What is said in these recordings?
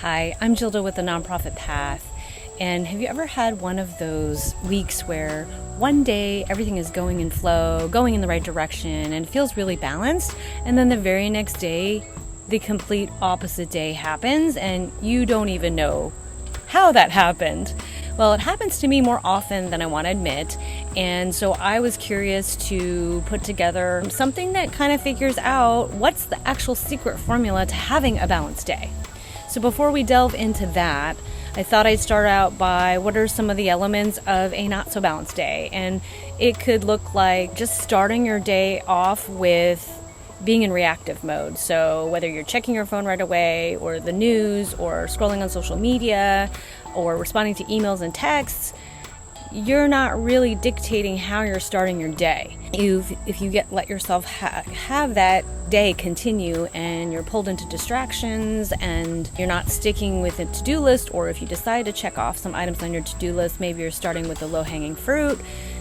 Hi, I'm Gilda with the Nonprofit Path. And have you ever had one of those weeks where one day everything is going in flow, going in the right direction, and it feels really balanced, and then the very next day, the complete opposite day happens, and you don't even know how that happened? Well, it happens to me more often than I want to admit, and so I was curious to put together something that kind of figures out what's the actual secret formula to having a balanced day. So before we delve into that, I thought I'd start out by what are some of the elements of a not so balanced day. And it could look like just starting your day off with being in reactive mode. So whether you're checking your phone right away, or the news, or scrolling on social media, or responding to emails and texts, you're not really dictating how you're starting your day. If you let yourself have that day continue, and you're pulled into distractions, and you're not sticking with a to-do list, or if you decide to check off some items on your to-do list, maybe you're starting with the low-hanging fruit,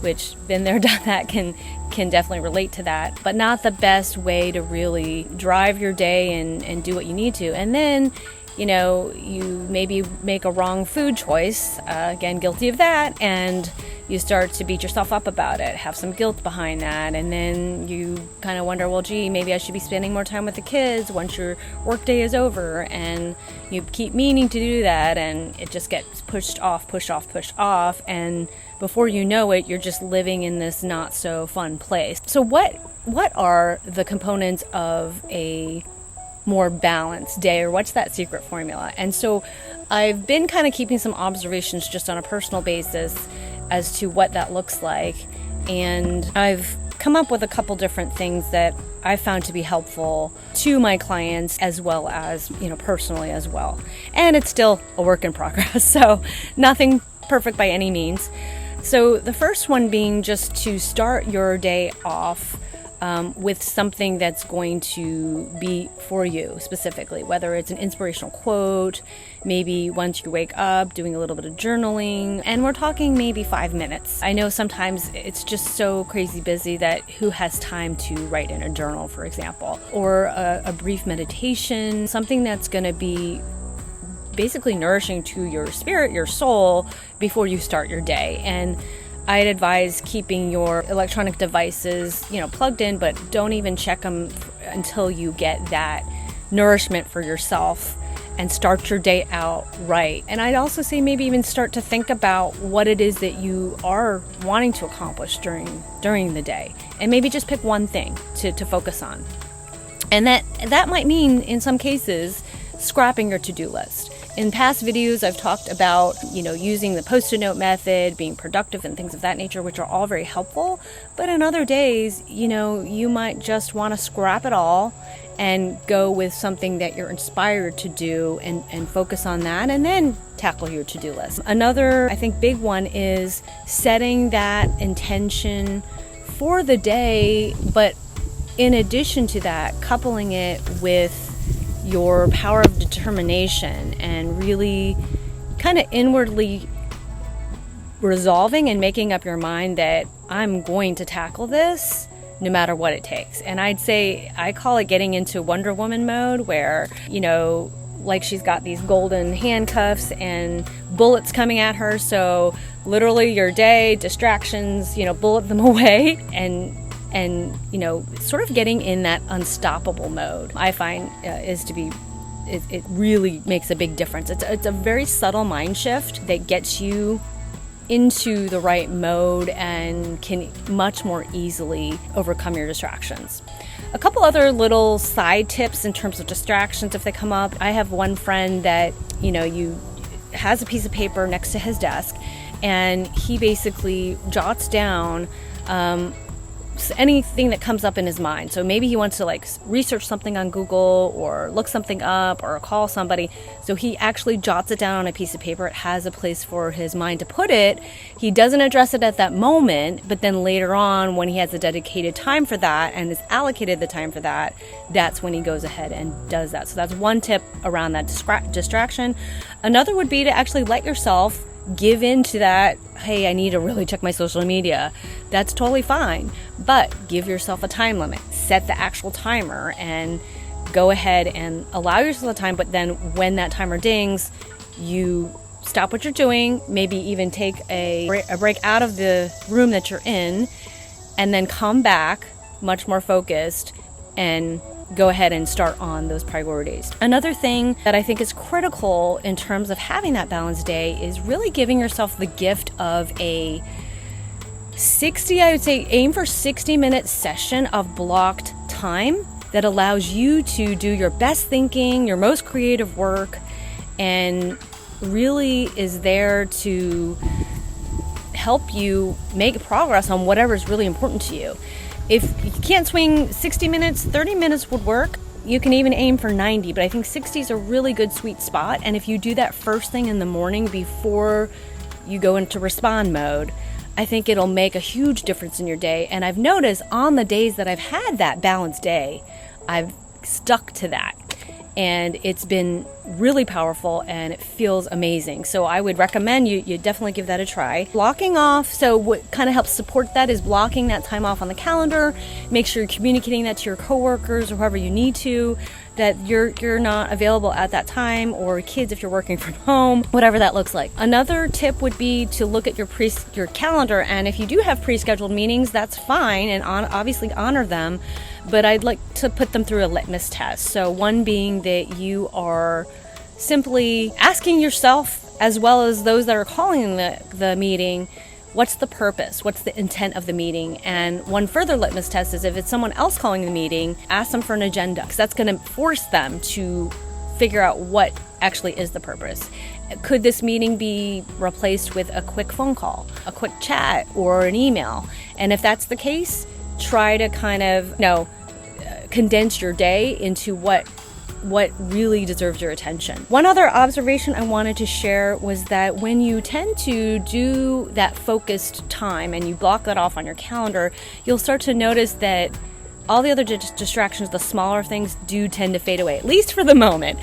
which been there, done that, can definitely relate to that, but not the best way to really drive your day and do what you need to. And then you maybe make a wrong food choice, again, guilty of that, and you start to beat yourself up about it, have some guilt behind that, and then you kind of wonder, well, gee, maybe I should be spending more time with the kids once your workday is over, and you keep meaning to do that, and it just gets pushed off, and before you know it, you're just living in this not so fun place. So what are the components of a more balanced day, or what's that secret formula? And so I've been kind of keeping some observations just on a personal basis as to what that looks like, and I've come up with a couple different things that I found to be helpful to my clients, as well as personally as well. And it's still a work in progress, so nothing perfect by any means. So the first one being just to start your day off with something that's going to be for you specifically, whether it's an inspirational quote, maybe once you wake up, doing a little bit of journaling, and we're talking maybe 5 minutes. I know sometimes it's just so crazy busy that who has time to write in a journal, for example, or a brief meditation, something that's going to be basically nourishing to your spirit, your soul, before you start your day. And I'd advise keeping your electronic devices, plugged in, but don't even check them until you get that nourishment for yourself and start your day out right. And I'd also say maybe even start to think about what it is that you are wanting to accomplish during the day, and maybe just pick one thing to focus on. And that might mean, in some cases, scrapping your to-do list. In past videos, I've talked about, using the Post-it note method, being productive, and things of that nature, which are all very helpful. But in other days, you might just want to scrap it all and go with something that you're inspired to do, and focus on that, and then tackle your to-do list. Another, I think, big one is setting that intention for the day, but in addition to that, coupling it with your power of determination, and really kind of inwardly resolving and making up your mind that I'm going to tackle this no matter what it takes. And I'd say I call it getting into Wonder Woman mode, where, like she's got these golden handcuffs and bullets coming at her. So literally your day, distractions, bullet them away, and sort of getting in that unstoppable mode, I find it really makes a big difference. It's a very subtle mind shift that gets you into the right mode and can much more easily overcome your distractions. A couple other little side tips in terms of distractions if they come up. I have one friend that, has a piece of paper next to his desk, and he basically jots down anything that comes up in his mind. So maybe he wants to research something on Google, or look something up, or call somebody. So he actually jots it down on a piece of paper. It has a place for his mind to put it. He doesn't address it at that moment, but then later on, when he has a dedicated time for that and is allocated the time for that, that's when he goes ahead and does that. So that's one tip around that distraction. Another would be to actually let yourself give in to that, hey, I need to really check my social media. That's totally fine. But give yourself a time limit. Set the actual timer and go ahead and allow yourself the time, but then when that timer dings, you stop what you're doing, maybe even take a break out of the room that you're in, and then come back much more focused and go ahead and start on those priorities. Another thing that I think is critical in terms of having that balanced day is really giving yourself the gift of a 60, I would say aim for 60-minute session of blocked time that allows you to do your best thinking, your most creative work, and really is there to help you make progress on whatever is really important to you. If you can't swing 60 minutes, 30 minutes would work. You can even aim for 90, but I think 60 is a really good sweet spot. And if you do that first thing in the morning before you go into respond mode, I think it'll make a huge difference in your day. And I've noticed on the days that I've had that balanced day, I've stuck to that. And it's been really powerful and it feels amazing. So I would recommend you definitely give that a try. Blocking off, so what kind of helps support that is blocking that time off on the calendar. Make sure you're communicating that to your coworkers or whoever you need to, that you're not available at that time, or kids if you're working from home, whatever that looks like. Another tip would be to look at your calendar, and if you do have pre-scheduled meetings, that's fine, and obviously honor them, but I'd like to put them through a litmus test. So one being that you are simply asking yourself, as well as those that are calling the meeting, what's the purpose? What's the intent of the meeting? And one further litmus test is if it's someone else calling the meeting, ask them for an agenda, because that's going to force them to figure out what actually is the purpose. Could this meeting be replaced with a quick phone call, a quick chat, or an email? And if that's the case, try to kind of, condense your day into what really deserves your attention. One other observation I wanted to share was that when you tend to do that focused time and you block that off on your calendar, you'll start to notice that all the other distractions, the smaller things, do tend to fade away, at least for the moment.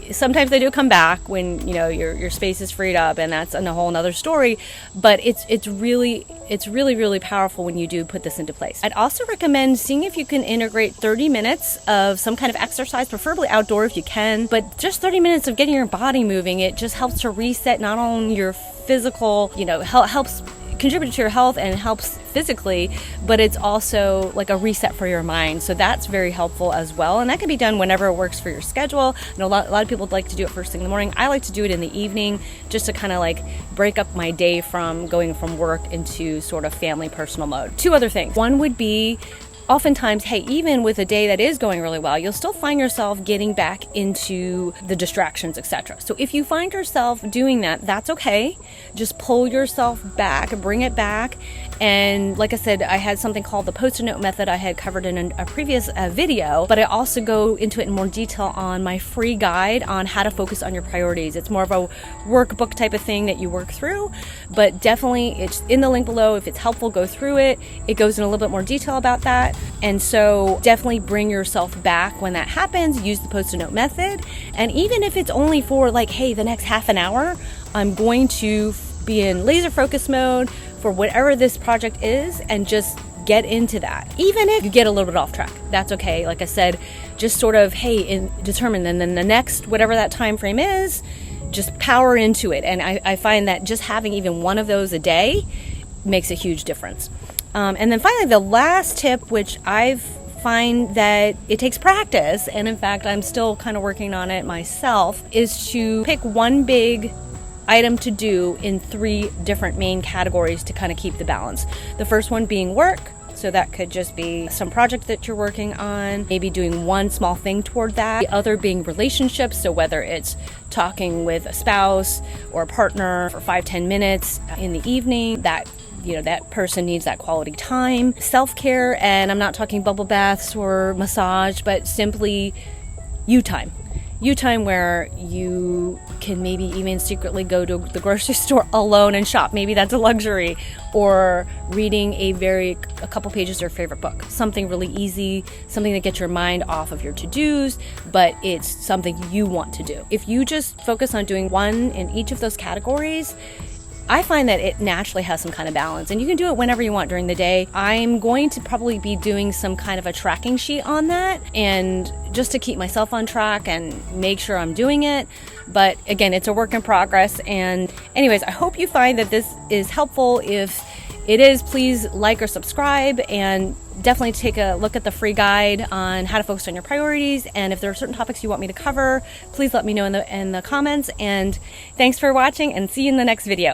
Sometimes they do come back when your space is freed up, and that's a whole nother story. But it's really powerful when you do put this into place. I'd also recommend seeing if you can integrate 30 minutes of some kind of exercise, preferably outdoor if you can, but just 30 minutes of getting your body moving. It just helps to reset not only your physical, helps contribute to your health and helps physically, but it's also like a reset for your mind. So that's very helpful as well. And that can be done whenever it works for your schedule. I know a lot of people like to do it first thing in the morning. I like to do it in the evening just to kind of like break up my day from going from work into sort of family personal mode. Two other things. One would be, oftentimes, even with a day that is going really well, you'll still find yourself getting back into the distractions, etc. So if you find yourself doing that, that's okay. Just pull yourself back, bring it back. And like I said, I had something called the Post-it note method I had covered in a previous video, but I also go into it in more detail on my free guide on how to focus on your priorities. It's more of a workbook type of thing that you work through, but definitely it's in the link below. If it's helpful, go through it. It goes in a little bit more detail about that. And so definitely bring yourself back when that happens. Use the Post-it note method. And even if it's only for the next half an hour, I'm going to be in laser focus mode for whatever this project is and just get into that. Even if you get a little bit off track, that's okay. Like I said, just sort of, determine, and then the next, whatever that time frame is, just power into it. And I find that just having even one of those a day makes a huge difference. And then finally, the last tip, which I've find that it takes practice, and in fact, I'm still kind of working on it myself, is to pick one big item to do in 3 different main categories to kind of keep the balance. The first one being work. So that could just be some project that you're working on, maybe doing one small thing toward that. The other being relationships. So whether it's talking with a spouse or a partner for 5-10 minutes in the evening, that person needs that quality time. Self-care, and I'm not talking bubble baths or massage, but simply you time. You time where you can maybe even secretly go to the grocery store alone and shop. Maybe that's a luxury. Or reading a couple pages of your favorite book. Something really easy, something that gets your mind off of your to-dos, but it's something you want to do. If you just focus on doing one in each of those categories, I find that it naturally has some kind of balance, and you can do it whenever you want during the day. I'm going to probably be doing some kind of a tracking sheet on that, and just to keep myself on track and make sure I'm doing it. But again, it's a work in progress. And anyways, I hope you find that this is helpful. If it is, please like or subscribe, and definitely take a look at the free guide on how to focus on your priorities. And if there are certain topics you want me to cover, please let me know in the comments. And thanks for watching, and see you in the next video.